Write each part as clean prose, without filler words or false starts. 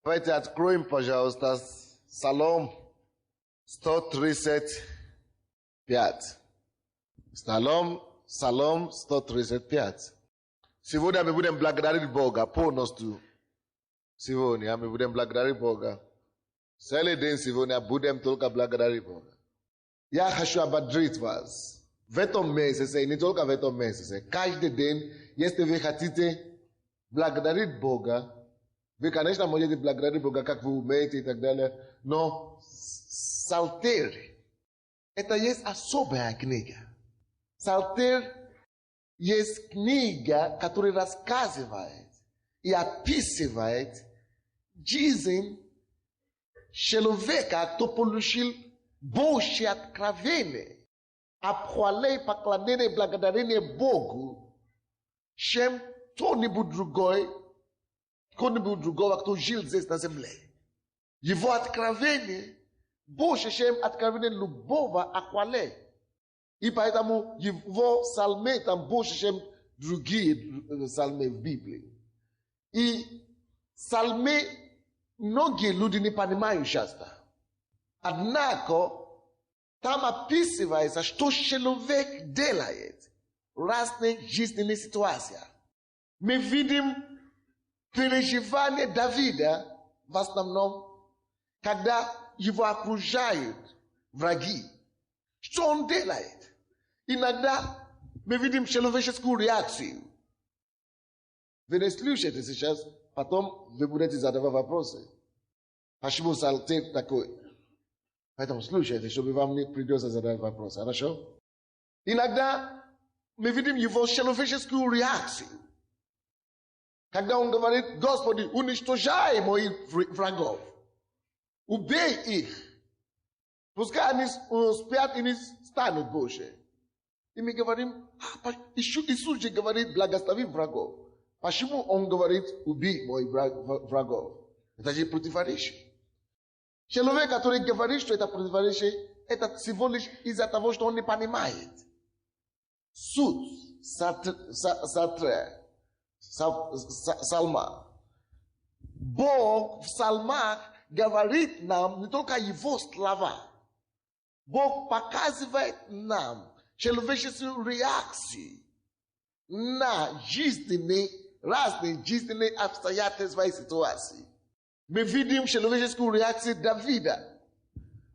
Давайте откроем, пожалуйста, Псалом 135. Псалом 135. Сегодня мы будем благодарить Бога полностью. Сегодня мы будем благодарить Бога. Целый день сегодня будем только благодарить Бога. Я хочу ободрить вас. В этом месяце, не только в этом месяце, каждый день, если вы хотите благодарить Бога, вы, конечно, можете благодарить Бога, как вы умеете и так далее, но Псалтырь, это есть особая книга. Псалтырь есть книга, которая рассказывает и описывает жизнь человека, кто получил Божье откровение, обхваление и поклонение и благодарение Богу, чем кто-нибудь другой, кто жил здесь на земле. Его откровение больше, чем откровение любого охваления. И поэтому его псалмы там больше, чем другие псалмы в Библии. И псалмы многие люди не понимают часто. Однако там описывается, что человек делает в разных жизненных ситуациях. Мы видим переживание Давида в основном, когда его окружают враги. Что он делает? Иногда мы видим человеческую реакцию. Вы не слушаете сейчас, потом вы будете задавать вопросы. Почему Псалтырь такой? Поэтому слушайте, чтобы вам не придется задавать вопросы. Хорошо? Иногда мы видим его человеческую реакцию. Когда он говорит: Господи, уничтожай моих врагов. Убей их. Пускай они спят и не станут больше. И мы говорим: Иисус же говорит: благослови врагов. Почему он говорит: убей моих врагов? Это же противоречие. Человек, который говорит, что это противоречие, это всего лишь из-за того, что он не понимает. Суд, Псалма. Бог в псалмах говорит нам не только его слова. Бог показывает нам человеческую реакцию на разные жизненные обстоятельства и ситуации. Мы видим человеческую реакцию Давида.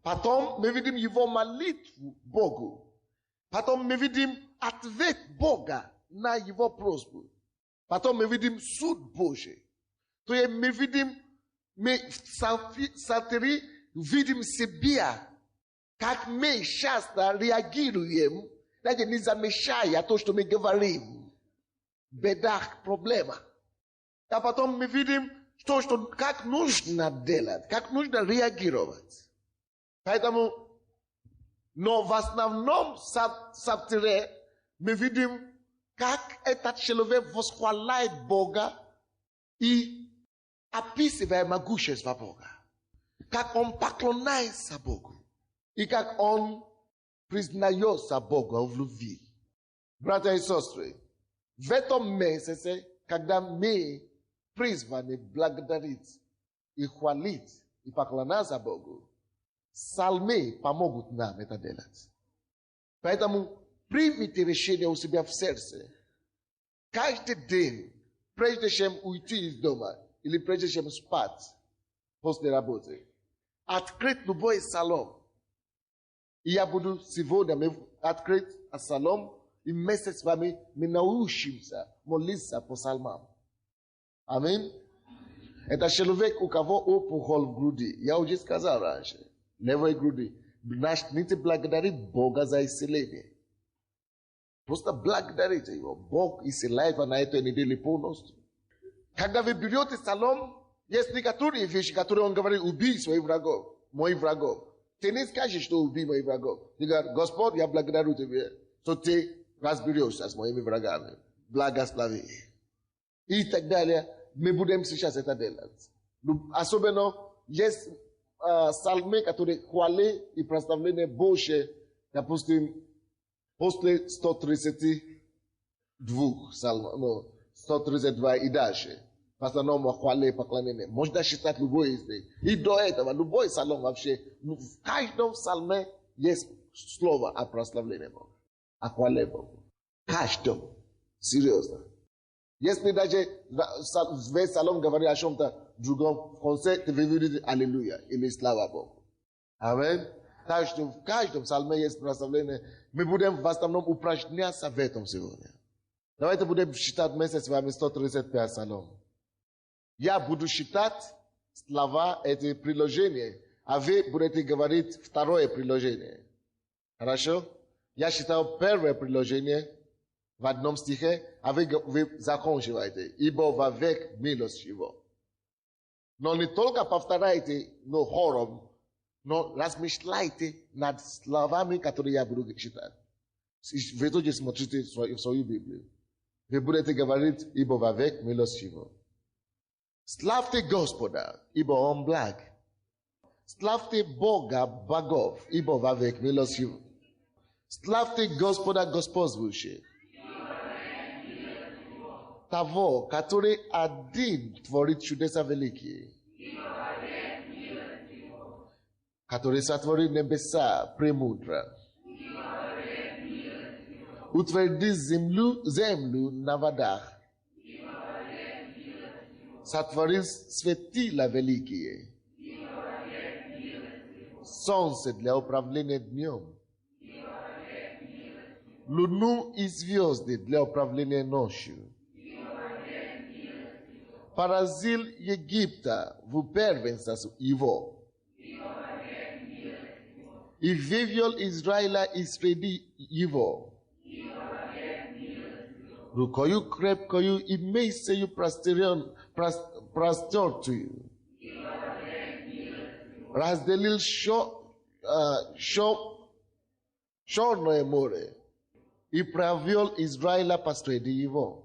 Потом мы видим его молитву Богу. Потом мы видим ответ Бога на его просьбу. Потом мы видим суд Божий. То есть мы видим, в Псалтыре видим себя, как мы часто реагируем, даже не замечая то, что мы говорим. Беда, проблема. А потом мы видим то, что как нужно делать, как нужно реагировать. Поэтому, но в основном Псалтыре мы видим, как этот человек восхваляет Бога и описывает могущество Бога. Как он поклоняется Богу. И как он признается Богу в любви. Братья и сестры, в этом месяце, когда мы призваны благодарить и хвалить и поклоняться Богу, псалмы помогут нам это делать. Поэтому примите решение у себя в сердце. Каждый день, прежде чем уйти из дома или прежде чем спать после работы, открыть любой псалом. И я буду сегодня открыть псалом, и вместе с вами мы научимся молиться по псалмам. Аминь. Это человек, у кого опухоль в груди. Я уже сказал раньше. Левой груди. Начните благодарить Бога за исцеление. Просто благодарите его. Бог исцеляет на этой неделе полностью. Когда вы берете псалом, есть некоторые вещи, которые он говорит: убей своих врагов, моих врагов. Ты не скажешь, что убей моих врагов. Ты говоришь: Господь, я благодарю тебя, что ты разберешься с моими врагами. Благослови. И так далее. Мы будем сейчас это делать. Особенно есть псалмы, которые хвали и прославление Божье, допустим, после 132 псалмов, 132 и дальше. Постаном хвале поклонение. Можно считать любой из них. И до этого, любой псалом вообще, в каждом псалме есть слово о прославлении Бога, о хвале Богу. В каждом. Серьезно. Если даже весь псалом говорит о чем-то другом, в конце ты видишь аллилуйя или слава Богу. Аминь. Так что в каждом псалме есть прославление. Мы будем в основном упражняться в этом сегодня. Давайте будем считать вместе с вами 135 псалом. Я буду считать слова эти приложения, а вы будете говорить второе приложение. Хорошо? Я считаю первое приложение в одном стихе, а вы заканчиваете. Ибо вовек милость его. Но не только повторяйте, но хором, но размышляйте над словами, которые я буду читать. Вы тоже смотрите в свою Библию. Вы будете говорить, ибо вовек милость его. Славьте Господа, ибо Он благ. Славьте Бога богов, ибо вовек милость его. Славьте Господа господствующих. Того, который один творит чудеса великие. Который сотворил небеса премудро. Утвердил землю на водах. Сотворил светила великие. Солнце для управления днем. Луну и звезды для управления ночью. Поразил Египта в первенстве его. И вывел Израиля из среды его. Рукою крепкою и мейсею простертую. Разделил Черное море и провел Израиля посреди его.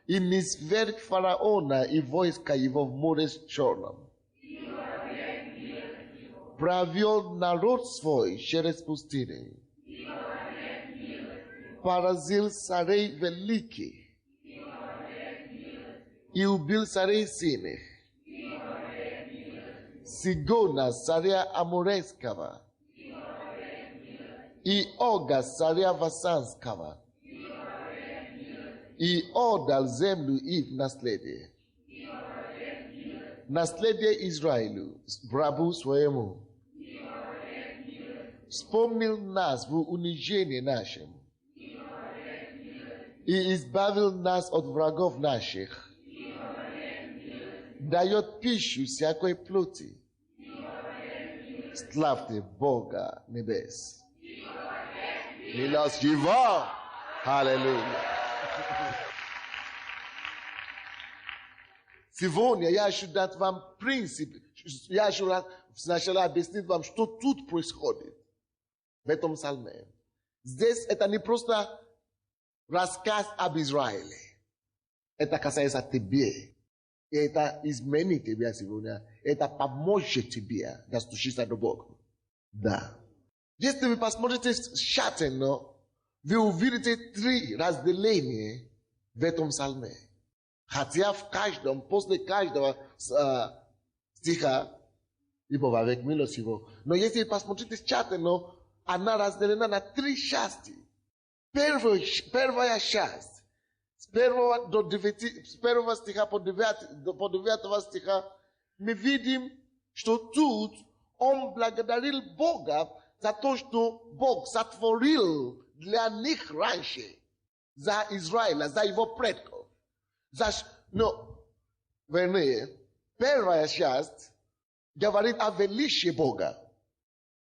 И низвергл фараона и войска его в море черном. Провел народ свой через пустыню. Поразил царей великих. И убил царей сильных. Сигона, царя Аморейского. И Ога, царя Васанского. И отдал землю их в наследие. Наследие Израилю, рабу своему. Вспомнил нас в унижении нашем. И избавил нас от врагов наших. Дает пищу всякой плоти. Славьте Бога небес. Милость его. Аллилуйя. Сегодня я хочу дать вам принцип. Я хочу сначала объяснить вам, что тут происходит. В этом псалме. Здесь это не просто рассказ об Израиле. Это касается тебя. И это изменит тебя сегодня. Это поможет тебе достучиться до Бога. Да. Если вы посмотрите тщательно, вы увидите 3 разделения в этом псалме. Хотя в каждом, после каждого стиха, ибо вовек милость его. Но если вы посмотрите тщательно, она разделена на 3 части. Первая часть, с 1 стиха по 9 стиха, мы видим, что тут он благодарил Бога за то, что Бог сотворил для них раньше, за Израиля, за его предков. Вернее, первая часть говорит о величии Бога.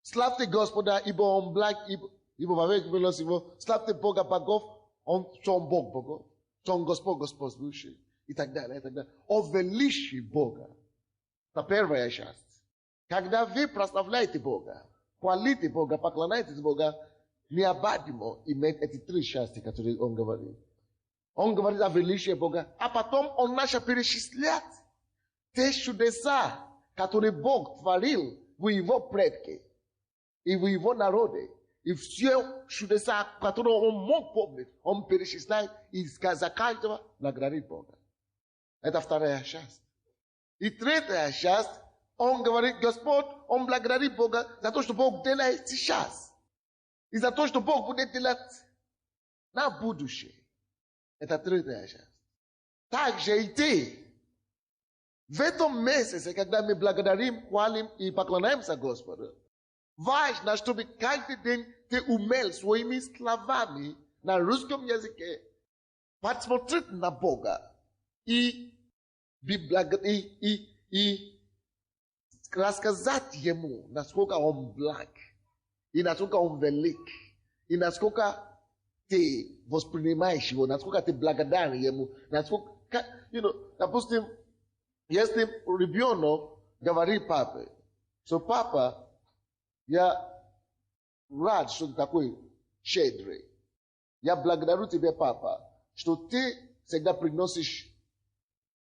Славьте Господа, ибо Он благ, ибо вовек милость его. Славьте Бога богов, Он Бог богов, Он Господь господствующий, и так далее, и так далее. О величии Бога. Это первая часть. Когда вы прославляете Бога, хвалите Бога, поклоняетесь Бога, необходимо иметь эти 3 части, которые Он говорит. Он говорит о величии Бога, а потом Он начал перечислять те чудеса, которые Бог творил в Его предке и в Его народе. И все чудеса, которые он мог помнить, он перечисляет и за каждого благодарит Бога. Это вторая часть. И третья часть, он говорит, Господь, он благодарит Бога за то, что Бог делает сейчас. И за то, что Бог будет делать на будущее. Это третья часть. Также и ты. В этом месяце, когда мы благодарим, хвалим и поклоняемся Господу, важно, чтобы каждый день ты умел своими словами на русском языке посмотреть на Бога и рассказать Ему, насколько Он благ, и насколько Он велик, и насколько ты воспринимаешь Его, насколько ты благодарен Ему, насколько, допустим, если ребенок говорит папе, что папа, я рад, что ты такой щедрый. Я благодарю тебя, папа, что ты всегда приносишь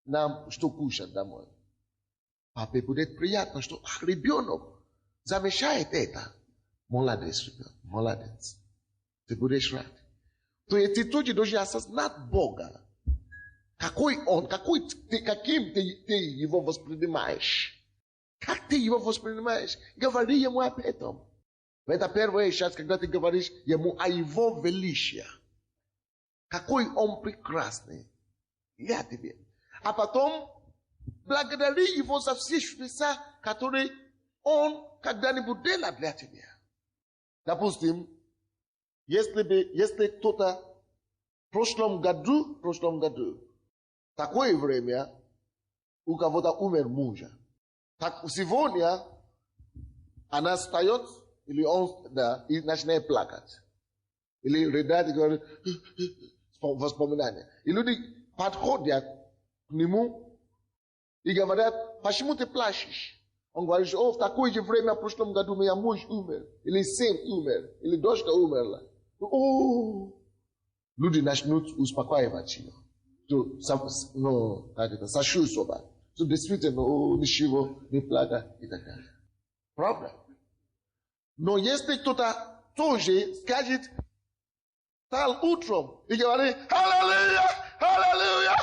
нам что кушать домой. Папе будет приятно, что ребенок замечает это. Молодец, ребенок, молодец. Ты будешь рад. То есть ты тоже должен осознать Бога. Какой Он, каким ты Его воспринимаешь. Как ты Его воспринимаешь? Говори Ему об этом. Это первая часть, когда ты говоришь Ему о Его величии. Какой Он прекрасный. Я тебе. А потом благодари Его за все чудеса, которые Он когда-нибудь делал для тебя. Допустим, если кто-то в прошлом году, такое время, у кого-то умер мужа. Так сегодня она встает, или он, и начинает плакать. Или рыдать и говорит, воспоминания. И люди подходят к нему и говорят, почему ты плачешь? Он говорит, в такое же время в прошлом году у меня муж умер, или сын умер, или дочка умерла. Люди начнут успокаивать его. Сочувствовать. Что действительно, ничего, не плакать и так далее. Правда? Но если кто-то тоже скажет, встал утром и говорит, аллилуйя, аллилуйя,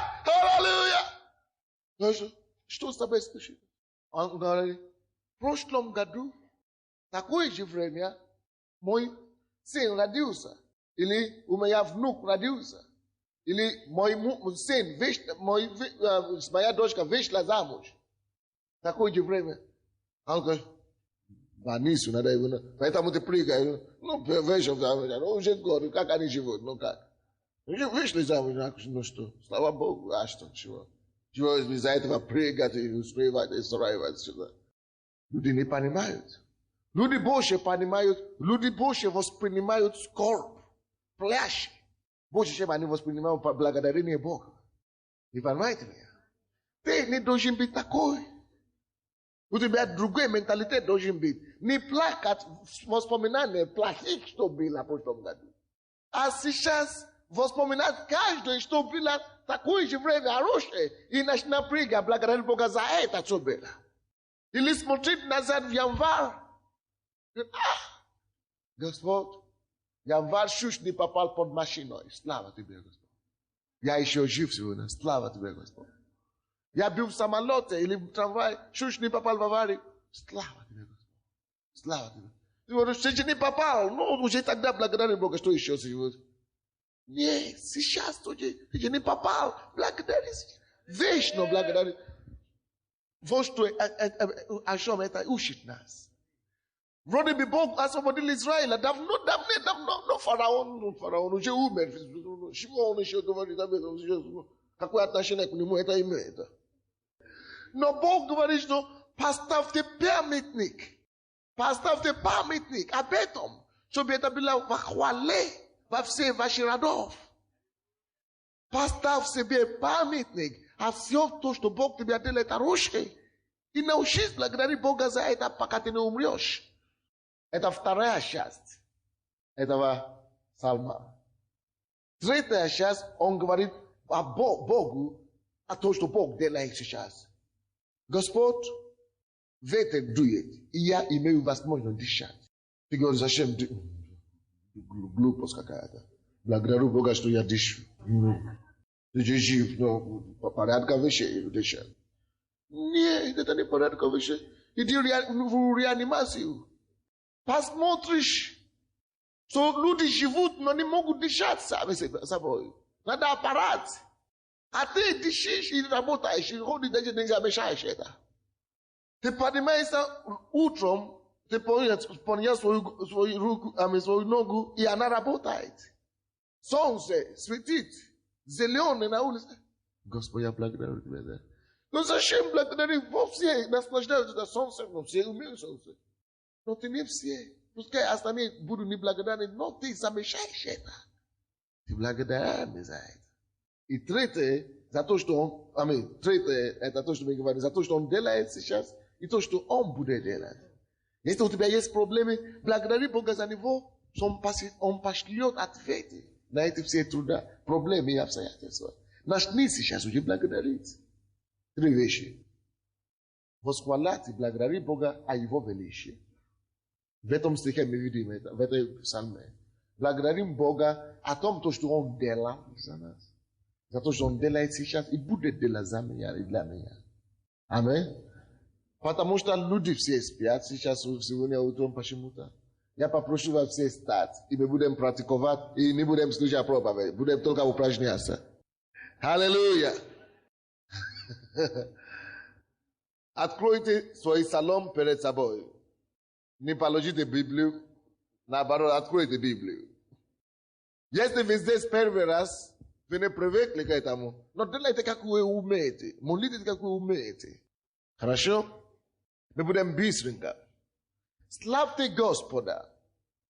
аллилуйя. Что с тобой случилось? Он говорит, в прошлом году, в такое же время, мой сын родился. Или у меня внук родился. Или мой сын, моя дочка вышла замуж. В такое же время. Он говорит, больницу надо его, поэтому ты прыгаешь. Вышел замуж, уже год, как они живут, как? Вышли замуж, что? Слава Богу, а что, чего? Чего из-за этого прыгать и устраивать, и устраивать сюда? Люди не понимают. Люди больше понимают, люди больше воспринимают скорбь, пляж, больше, чем они воспринимают благодарение Бога. Не понимаете меня? Ты не должен быть такой. У тебя другой менталитет должен быть. Не плакать воспоминания плохих, что было в прошлом году. А сейчас воспоминать каждое, что было такое же время хорошее, и начинать прыгать благодарить Бога за это, что было. Или смотреть назад в январь. Господь, январь чуть не попал под машиной. Слава тебе, Господь. Я еще жив сегодня. Слава тебе, Господь. Я был в самолете или в трамвае, чуть не попал в аварию. Слава тебе, Господь. Слава тебе. Ты говоришь, ты не попал. Уже тогда благодари Бога, что еще сегодня. Нет, сейчас ты не попал. Благодари. Вечно благодари. Вот что о чем это учит нас. Вроде бы Бог освободил Израиля. Давно, фараон уже умер. Чего он еще говорит об этом? Какое отношение к нему это имеет? Но Бог говорит, что поставьте памятник. Поставьте памятник об этом, чтобы это было в хвале во всех ваших родов. Поставь себе памятник, а все то, что Бог тебе делает хорошее, и научись благодарить Бога за это, пока ты не умрешь. Это вторая часть этого псалма. Третья часть, он говорит о Богу, о том, что Бог делает сейчас. Господь, ветер дует, и я имею возможность дышать. Ты говоришь, зачем? Глупость какая-то. Благодарю Бога, что я дышу. Ты жив, но порядка вещей дышат. Нет, это не порядка вещей. Иди в реанимацию. Посмотришь, что люди живут, но не могут дышать сами собой. Надо аппарат. А ты дышишь и работаешь, и ходишь, даже не замешаешь это. Ты поднимаешься утром, ты поднял свою руку, свою ногу, и она работает. Солнце светит, зеленый на улице. Господи, я благодарю тебя. Но зачем благодарить вовсе? Наслаждаются на солнце, но все умеют солнце. Но ты не все. Пускай остальные будут неблагодарны, но ты замешаешь это. Ты благодарен за это. И третье, за то, что он, третье, это то, что мы говорим, за то, что он делает сейчас, и то, что он будет делать. Если у тебя есть проблемы, благодари Бога за него, что он пошлет ответы на эти все труда, проблемы и обстоятельства. Начни сейчас уже благодарить. 3 вещи. Восхвалять и благодарить Бога о его величии. В этом стихе мы видим это, в этой псалме. Благодарим Бога о том, что он делал за нас. За то, что он делает сейчас и будет делать за меня и для меня. Аминь. Потому что люди все спят сейчас, сегодня утром почему-то. Я попрошу вас все встать, и мы будем практиковать, и не будем слушать проповедь, будем только упражняться. Аллилуйя! Откройте свой салон перед собой. Не положите Библию, наоборот, откройте Библию. Если вы здесь первый раз, вы не привыкли к этому, но делайте, как вы умеете. Молитесь, как вы умеете. Хорошо? Мы будем быстренько. Славьте Господа,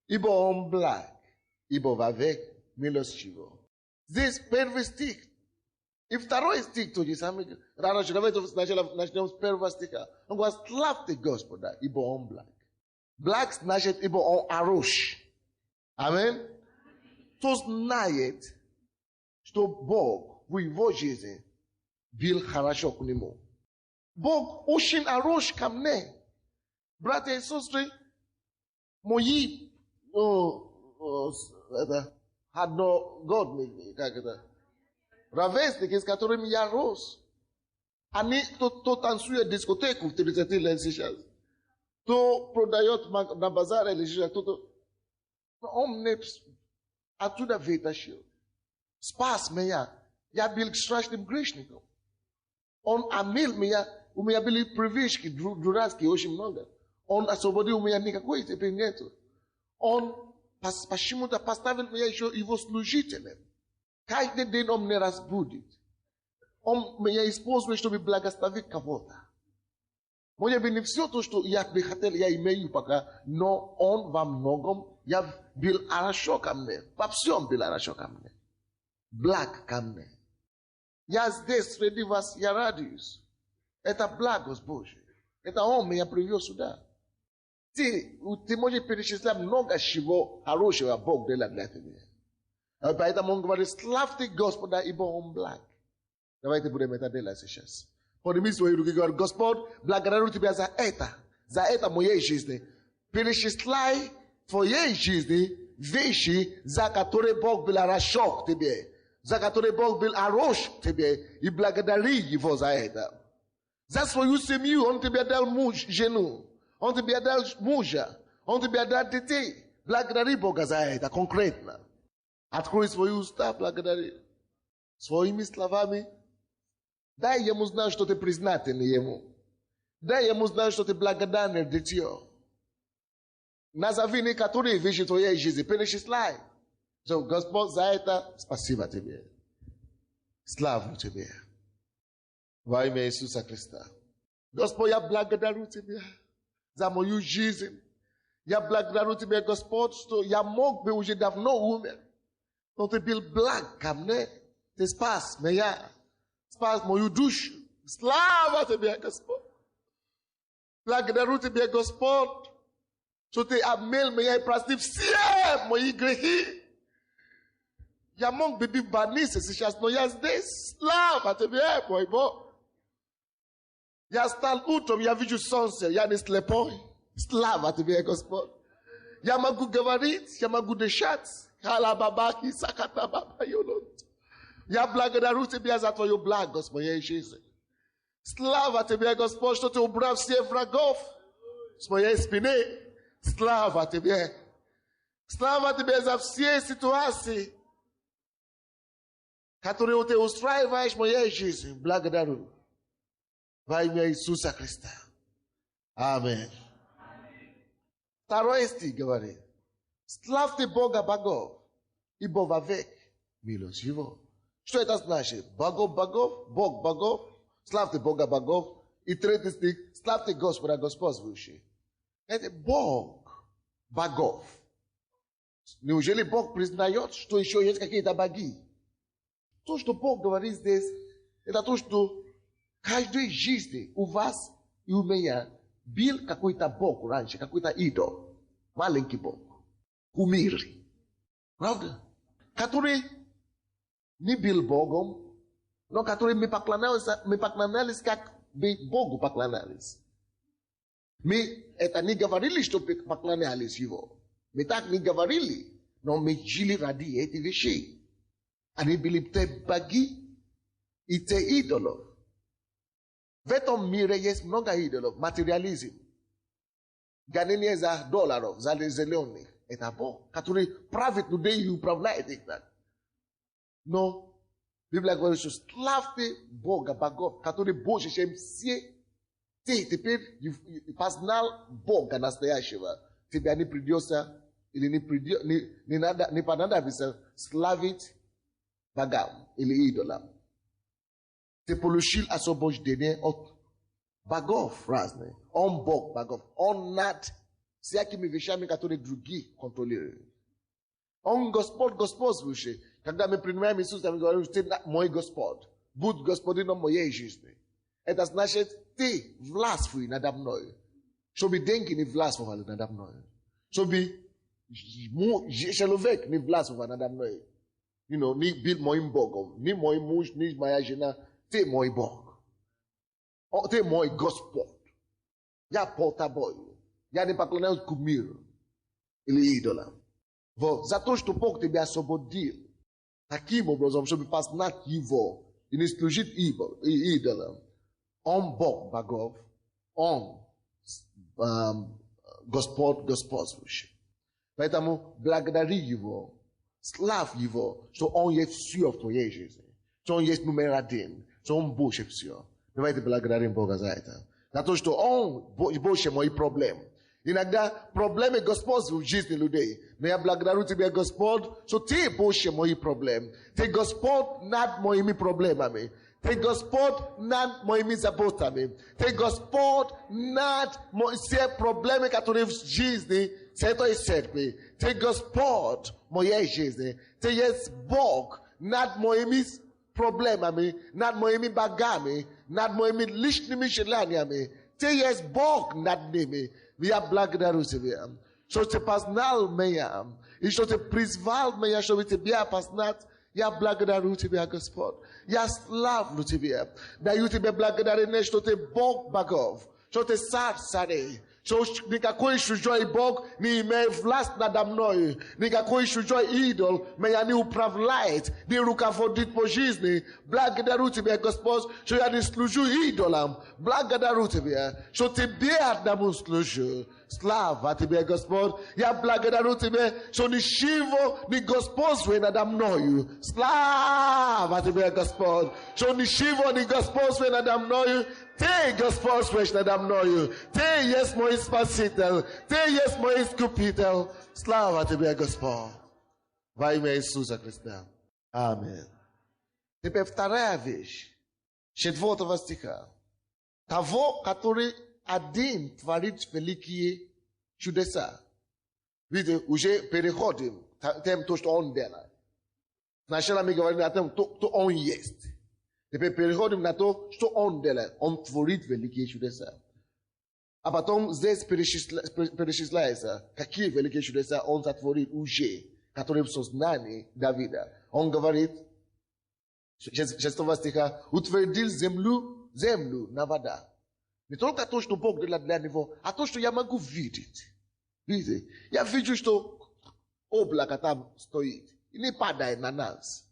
ибо Он благ, ибо вовек милостиво. Здесь первый стих. И второй стих тот же самый. Давайте сначала начнем с первого стиха. Он говорит, славьте Господа, ибо Он благ. Благ значит, ибо Он хорош. Аминь. Кто знает, что Бог в его жизни был хорошо к нему. Бог очень хорош ко мне. Братья и сестры, мои одногодники, как это, ровесники, с которыми я рос, они, кто танцует дискотеку в 30 лет сейчас, кто продает на базаре или сейчас, кто-то, он мне оттуда вытащил. Спас меня. Я был страшным грешником. Он омил меня, у меня были привычки дурацкие очень много. Он освободил меня, никакой теперь нету. Он почему-то поставил меня еще его служителем. Каждый день он меня разбудит. Он меня использует, чтобы благословить кого-то. Может быть, не все то, что я бы хотел, я имею пока, но он во многом, я был хорошо ко мне. Во всем был хорошо ко мне. Благ ко мне. Я здесь среди вас, я радуюсь. Это благость Божья. Это Он меня привез сюда. Ты можешь перечислять много чего хорошего Бог делает для тебя. Поэтому Он говорит, славьте Господа, ибо Он благ. Давайте будем это делать сейчас. Подними свои руки и говори, Господь, благодарю Тебя за это моей жизни. Перечисляй в твоей жизни вещи, за которые Бог был хорошо к тебе. За которые Бог был хорош к тебе, и благодари Его за это. За свою семью, Он тебе дал жену, Он тебе дал мужа, Он тебе дал детей. Благодари Бога за это конкретно. Открой свои уста, благодари. Своими словами. Дай Ему знать, что ты признательный Ему. Дай Ему знать, что ты благодарный дитё. Назови некоторые вещи в твоей жизни, перечисляй. Господь, за это спасибо Тебе. Славу Тебе. Во имя Иисуса Христа. Господь, я благодарю Тебя за мою жизнь. Я благодарю Тебя, Господь, что я мог бы уже давно умер. Но Ты был благ ко мне. Ты спас меня. Спас мою душу. Слава Тебе, Господь. Благодарю Тебя, Господь, что Ты обмыл меня и простил все мои грехи. Я мог бы быть в больнице сейчас, но я здесь. Слава Тебе, мой Бог. Я встал утром, я вижу солнце, я не слепой. Слава Тебе, Господь. Я могу говорить, я могу дышать. Халабабаки, сакатабаба, йолот. Я благодарю Тебя за Твою благость в моей жизни. Слава Тебе, Господь, что Ты убрал всех врагов с моей спины. Слава Тебе. Слава Тебе за все ситуации, которые Ты устраиваешь в моей жизни. Благодарю. Во имя Иисуса Христа. Аминь. Второй стих говорит. Славьте Бога богов, ибо вовек милость Его. Что это значит? Богов богов, Бог богов, славьте Бога богов. И третий стих, славьте Господа господствующий. Это Бог богов. Неужели Бог признает, что еще есть какие-то боги? То, что Бог говорит здесь, это то, что в каждой жизни у вас и у меня был какой-то Бог раньше, какой-то идол, маленький Бог, кумир, правда? Который не был Богом, но который мы поклонялись, как бы Богу поклонялись. Мы это не говорили, что поклонялись Его. Мы так не говорили, но мы жили ради этих вещей. Они были те боги и те идолов. В этом мире есть много идолов. Материализм. Гонение за долларов, за зеленых. Это Бог, который правит людей и управляет их. Но Библия говорит, что славьте Бога, богов, который больше, чем все. Ты теперь познал Бога настоящего. Тебе не придется или не понадобится славить богам или идолам. Ты получил освобождение от богов разных. Он Бог богов. Он над всякими вещами, которые другие контролируют. Он Господь господствующий. Когда мы принимаем Иисуса, мы говорим, ты мой Господь. Будь господином моей жизни. Это значит, ты властвуй надо мной. Чтобы деньги не властвовали надо мной. Чтобы человек не властвовал надо мной. Ни был моим Богом, ни мой муж, ни моя жена. Ты мой Бог. Ты мой Господь. Я по тобою. Я не поклоняюсь кумиру или идолам. Вот. За то, что Бог тебя освободил. Таким образом, чтобы познать Его и не служить идолам. Он Бог богов. Он Господь господствующий. Поэтому благодари Его. Славь Его, что Он есть все в твоей жизни. Что Он есть номер один. Что Он больше все. Давайте благодарим Бога за это. За то, что Он больше моих проблем. Иногда проблемы господствуют в жизни людей. Но я благодарю Тебя, Господь, что Ты больше моих проблем. Ты Господь над моими проблемами. Ты Господь над моими заботами. Ты Господь над все проблемы, которые в жизни этой церкви. Ты Господь моей жизни. Ты есть Бог над моими проблемами, над моими богами, над моими личными желаниями. Ты есть Бог над ними. Я благодарю Тебя, что Ты познал меня, и что Ты призвал меня, чтобы Тебя познать. Я благодарю Тебя, Господь. Я славлю Тебя. Даю Тебе благодарение, что Ты Бог богов, что Ты царь царей, что никакой чужой Бог не имеет власть надо мной, никакой чужой идол меня не управляет, не руководит по жизни. Благодарю Тебя, Господь, что я не служу идолам. Благодарю Тебя, что Тебе одному служу. Слава Тебе, Господь. Я благодарю Тебя, что ничего не господствует надо мною. Слава Тебе, Господь, что ничего не господствует надо мною. Ты господствуешь надо мною. Ты есть мой Спаситель. Ты есть мой Искупитель. Слава Тебе, Господь. Во имя Иисуса Христа. Аминь. Теперь вторая вещь. 4 стиха. Того, который один творит великие чудеса. Видите, уже переходим к тому, что Он делает. Сначала мы говорим о том, что Он есть. Теперь переходим на то, что Он делает. Он творит великие чудеса. А потом здесь перечисляется, какие великие чудеса Он сотворит уже, которые в сознании Давида. Он говорит, 6 стиха, утвердил землю на вода. Не только то, что Бог делает для него, а то, что я могу видеть. Видите? Я вижу, что облако там стоит. И не падает на нас.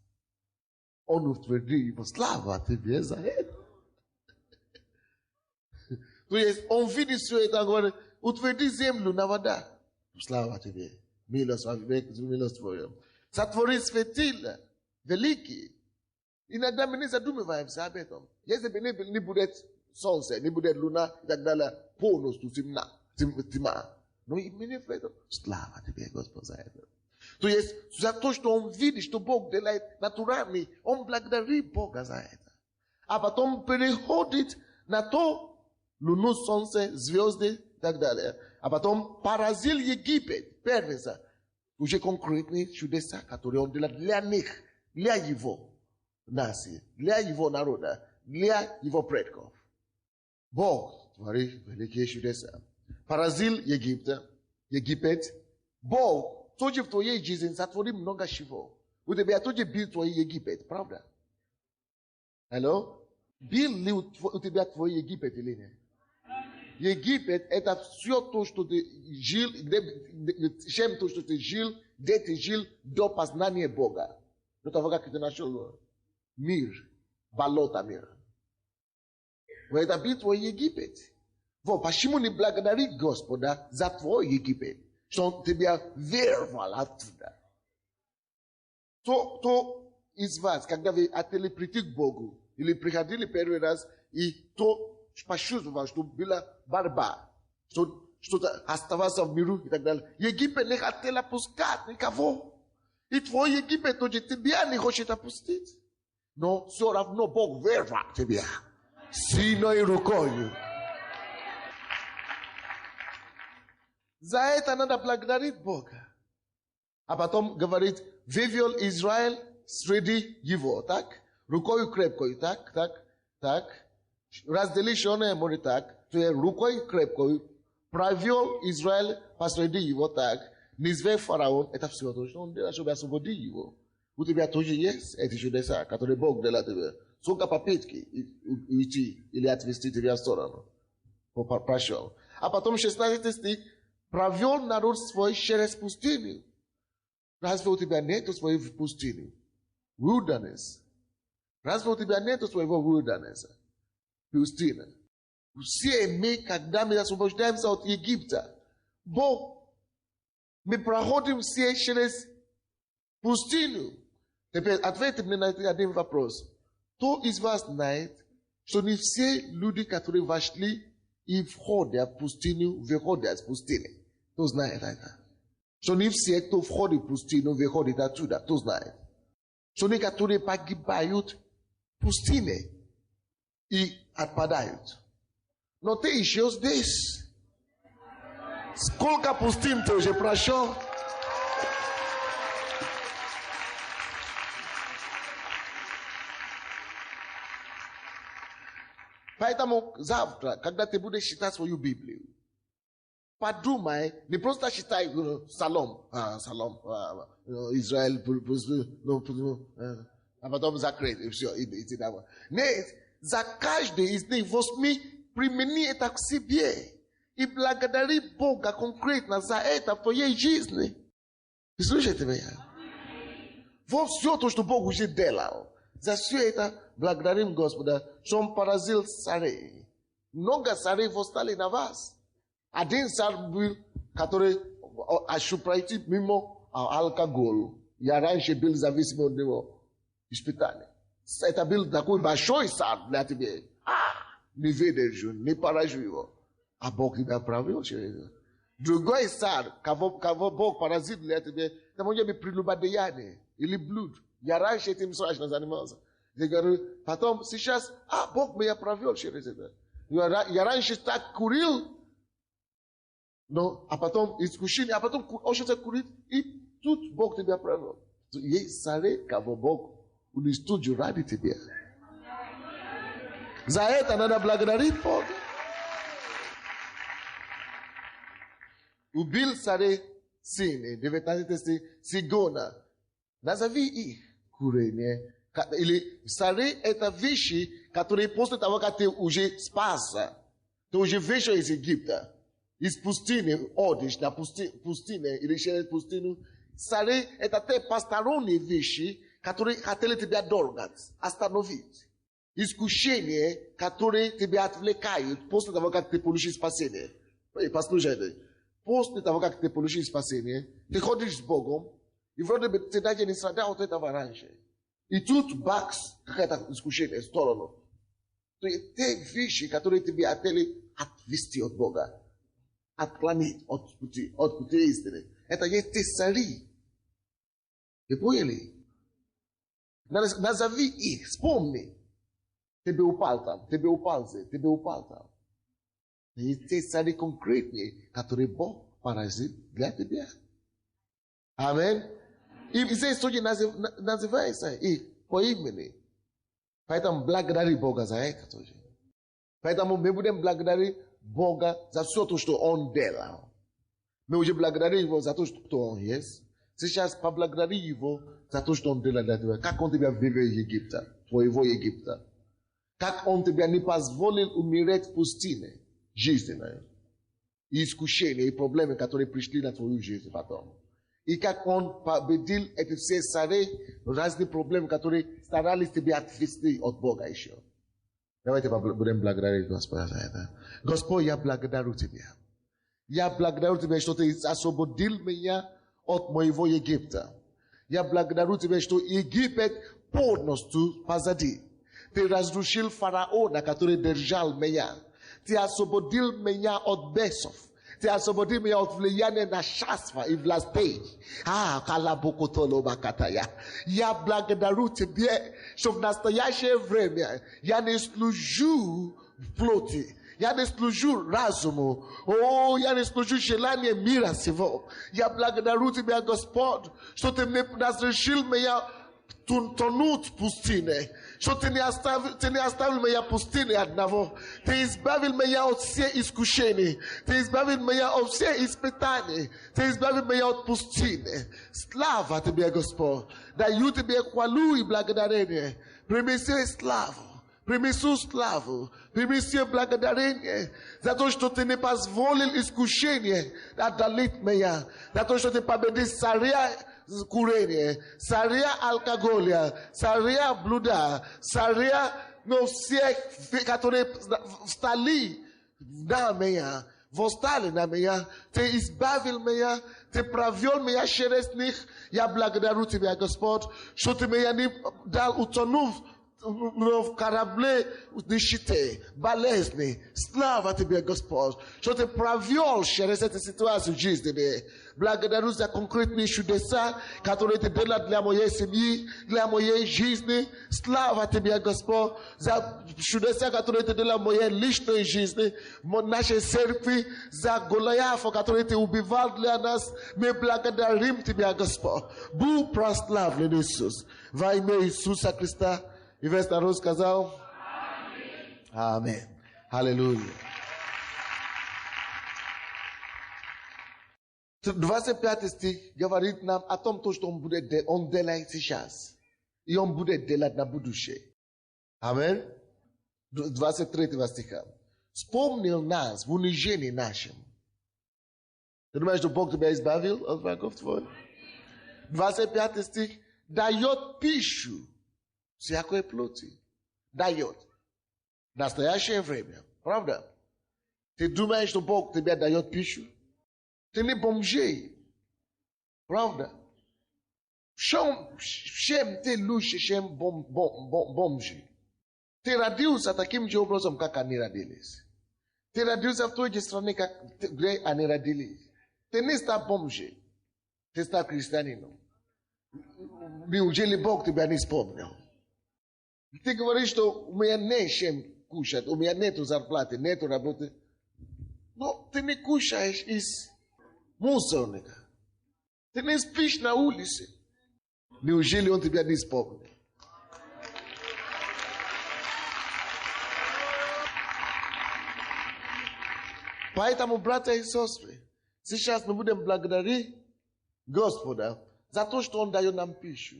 Он утвердил его. Слава тебе за это. То есть он видит все это, он говорит, утверди землю на вода. Слава тебе. Милость твоя. Сотвори светила великие. Иногда мы не задумываемся об этом. Если бы не будет солнце, не будет луна и так далее, полностью тьма. Но мы не в этом. Слава тебе, Господь, за это. То есть за то, что он видит, что Бог делает натурально, он благодарит Бога за это. А потом переходит на то, луну, солнце, звезды и так далее. А потом поразил Египет, первенца. Уже конкретные чудеса, которые он делает для них, для его нации, для его народа, для его предков. Бог творит великие чудеса. Поразил Египет. Бог тоже в твоей жизни сотворил много чего. У тебя тоже был твой Египет, правда? Алло? Был ли у тебя твой Египет или нет? Египет — это все то, что ты жил, чем то, что ты жил, где ты жил до познания Бога. До того, как ты нашел мир, болото мира. Это был твой Египет. Вот почему не благодарить Господа за твой Египет, что он тебя вырвал оттуда. Кто из вас, когда вы отели прийти к Богу, или приходили первый раз, и то почувствовал, что была борьба, что что-то оставался в миру и так далее. Египет не хотел отпускать никого. И твой Египет тоже тебя не хочет отпустить. Но все равно Бог вырвал тебя сильной рукой. За это надо благодарить Бога. А потом говорит, вывел Израиль среди его, так? Рукой крепкой, так. Раздели Шоне море так, то есть рукой крепкой провел Израиль посреди его так. Низве фараон, это все то, что он делает, чтобы освободить его. У тебя тоже есть эти чудеса, которые Бог делает тебе. Сколько попытки уйти или отвести тебя в сторону. Прошел. А потом 16 стих. Провел народ свой через пустыню. Разве у тебя нету своей пустыни? Wilderness. Разве у тебя нету своего wilderness? Пустыня. Все мы, когда мы освобождаемся от Египта, Бог, мы проходим все через пустыню. Теперь ответьте мне на один вопрос. Кто из вас знает, что не все люди, которые вошли и входят в пустыню, выходят из пустыни? Кто знает это? Что не все, кто входит в пустыню, выходит оттуда? Кто знает? Что некоторые погибают в пустыне и отпадают. Но ты еще здесь. Сколько пустынь ты уже прошел? Поэтому завтра, когда ты будешь читать свою Библию, подумай, не просто читай Салом, Израиль, а потом закрыть, и все, идти домой. Нет, за каждый из них возьми, примени это к себе и благодари Бога конкретно за это в твоей жизни. Вы слышите меня? Вот все то, что Бог уже делал. За все это благодарим Господа, что Он поразил царей. Много царей восстали на вас. Один царь был, который ошиб пройти мимо алкоголя. Я раньше был зависим от него. Испытание. Это был такой большой царь для тебя. Не выдержу, не поражу его. А Бог тебя провел через это. Другой царь, кого Бог поразил для тебя, это может быть прелюбодеяние или блуд. Я раньше этим страшно занимался. Я говорю, потом сейчас, Бог меня провел через это. Я раньше так курил, но, а потом искушение, а потом очень курить, и тут Бог тебя провел. Есть цари, кого Бог уничтожил ради тебя. За это надо благодарить Бога. Убил царей сыны, 19 стих, Сигона. Назови их курение. Или цари это вещи, которые после того, как ты уже спасся, ты уже вышел из Египта. Iz pustine odiš na pustine ili še pustinu, sare etate pastaroni vishi, которые хотели тебя дергать, остановить. Искушения, которые тебя отвлекают после того, как ты получил спасение. Послушайте, после того, как ты получил спасение, ты ходишь с Богом, и вроде бы ты даже не страдал от этого раньше. И тут бакс, какое-то искушение в сторону. То есть те вещи, которые тебя хотели отвести от Бога, отклонить от пути истины. Это есть те цари. Вы поняли? Назови их, вспомни. Ты бы упал там, ты бы упал там. Есть те цари конкретные, которые Бог поразит для тебя. Аминь. И здесь тоже называется их по имени. Поэтому благодари Бога за это тоже. Поэтому мы будем благодарить Бога за все то, что Он делал. Мы уже благодарим Его за то, что Он есть. Сейчас поблагодари Его за то, что Он делал для тебя. Как Он тебя вывел из Египта, твоего Египта. Как Он тебя не позволил умереть в пустыне жизненной. И искушения, и проблемы, которые пришли на твою жизнь потом. И как Он победил эти все цари, разные проблемы, которые старались тебя отвести от Бога еще. Давайте будем благодарить Господа за это. Господь, я благодарю Тебя. Я благодарю Тебя, что Ты освободил меня от моего Египта. Я благодарю Тебя, что Египет полностью позади. Ты разрушил фараона, который держал меня. Ты освободил меня от бесов. Ты освободил меня от влияния нашества и властей. Я благодарю Тебя, что в настоящее время я не служу в плоти. Я не служу разуму. Я не служу желанию мира сего. Я благодарю Тебя, Господь, что Ты мне разрешил меня тонуть в пустыне. Что Ты не оставил меня в пустыне одного. Ты избавил меня от всех искушений. Ты избавил меня от всех испытаний. Ты избавил меня от пустыни. Слава Тебе, Господь. Даю Тебе хвалу и благодарение. Принеси славу. Принесу славу, принеси благодарение за то, что Ты не позволил искушение одолеть меня, за то, что Ты победил царя курения, царя алкоголя, царя блуда, царя, но всех, которые встали на меня, восстали на меня, Ты избавил меня, Ты провел меня через них. Я благодарю Тебя, Господь, что Ты меня не дал утонуть в корабле нищеты, болезни. Слава Тебе, Господь, что Ты провел через эту ситуацию жизненную. Благодарю за конкретные чудеса, которые Ты делал для моей семьи, для моей жизни. Слава Тебе, Господь, за чудеса, которые Ты делал в моей личной жизни, в нашей церкви, за Голиафа, который Ты убивал для нас. Мы благодарим Тебя, Господь. Будь прославлен, Иисус. Во имя Иисуса Христа. И весь народ сказал Аминь. Аллилуйя. 25 стих говорит нам о том, что Он делает сейчас. И Он будет делать на будущее. Аминь. 23 стиха. Вспомнил нас в унижении нашем. Ты думаешь, что Бог тебя избавил от врагов твоих? 25 стих. Дает пищу всякой плоти. Дает. В настоящее время. Правда? Ты думаешь, что Бог тебе дает пищу? Ты не бомжей. Правда? Чем ты лучше, чем бомжи? Ты родился таким же образом, как они родились. Ты родился в той же стране, где они родились. Ты не стал бомжей. Ты стал христианином. Неужели Бог тебя не вспомнил? Ты говоришь, что у меня нет чем кушать, у меня нет зарплаты, нет работы. Но ты не кушаешь из мусорника. Ты не спишь на улице. Неужели Он тебя не вспомнил? Поэтому, братья и сестры, сейчас мы будем благодарить Господа за то, что Он дает нам пищу.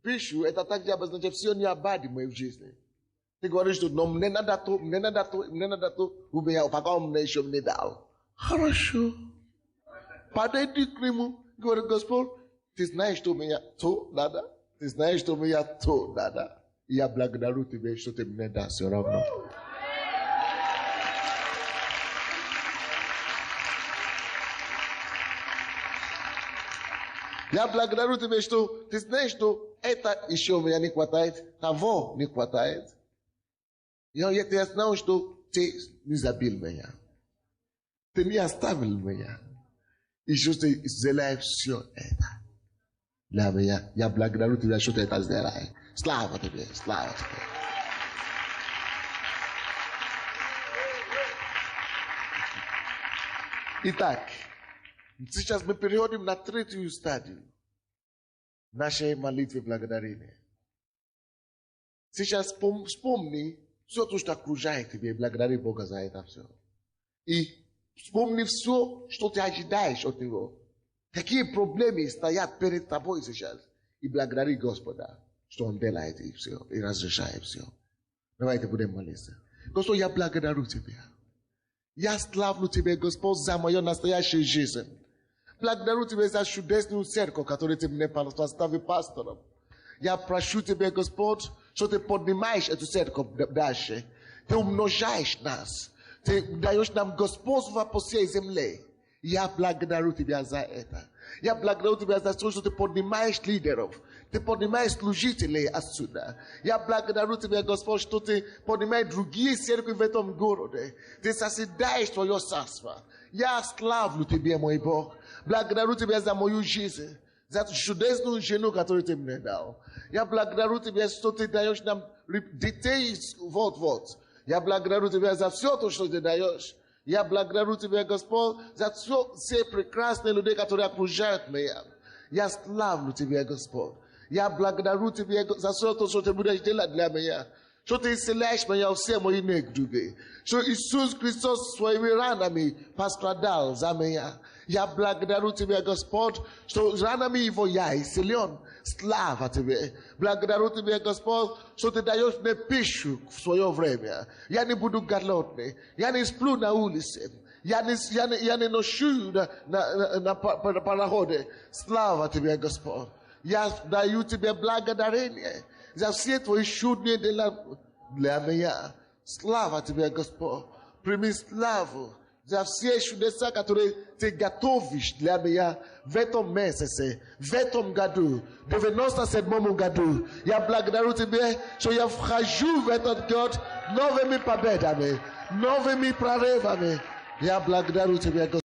Пищу, это также обозначает все необходимое в жизни. Ты говоришь, что мне надо то, у меня пока Он мне еще не дал. Хорошо. Подойди к нему, говорит, Господь, ты знаешь, что у меня то надо, ты знаешь, что у меня то надо. Я благодарю тебя, что ты мне дашь все равно. Я благодарю тебя, что ты знаешь, что это еще у меня не хватает, того не хватает. Я знаю, что ты не забил меня. Ты не оставил меня. И что ты сделаешь все это для меня. Я благодарю тебя, что ты это сделаешь. Слава тебе, слава тебе. Итак, сейчас мы переходим на третью стадию нашей молитвы благодарения. Сейчас вспомни все то, что окружает тебя, и благодари Бога за это все. И вспомни все, что ты ожидаешь от Него. Какие проблемы стоят перед тобой сейчас. И благодари Господа, что Он делает и все, и разрешает все. Давайте будем молиться. Господь, я благодарю Тебя. Я славлю Тебя, Господь, за мою настоящую жизнь. Благодарю Тебя за чудесную церковь, которую Ты мне поставил пастором. Я прошу Тебя, Господь, что Ты поднимаешь эту церковь дальше. Ты умножаешь нас. Ты даешь нам господство по всей земле. Я благодарю Тебя за это. Я благодарю Тебя за то, что Ты поднимаешь лидеров. Ты поднимаешь служителей отсюда. Я благодарю Тебя, Господь, что Ты поднимаешь другие церкви в этом городе. Ты созидаешь Твое царство. Я славлю Тебя, мой Бог. Благодарю Тебя за мою жизнь. За чудесную жену, которую Ты мне дал. Я благодарю Тебя, что Ты даешь нам детей вот-вот. Я благодарю Тебя за все то, что Ты даешь. Я благодарю Тебя, Господь, за все прекрасные люди, которые окружают меня. Я славлю Тебя, Господь. Я благодарю Тебя за все то, что Ты будешь делать для меня. Что Ты исцеляешь меня все мои недуги. Что Иисус Христос своими ранами пострадал за меня. Я благодарю Тебя, Господь, что ранами Его я исцелен. Слава Тебе. Благодарю Тебя, Господь, что Ты даешь мне пищу в свое время. Я не буду голодный. Я не сплю на улице. Я не ночую на пароходе. Слава Тебе, Господь. Я даю Тебе благодарение за все Твои чудные дела для меня. Слава Тебе, Господь. Прими славу за все чудеса, которые Ты готовишь для меня в этом месяце, в этом году, в 97-м году. Я благодарю Тебя, что я вхожу в этот год новыми победами, новыми прорывами. Я благодарю Тебя, Господь.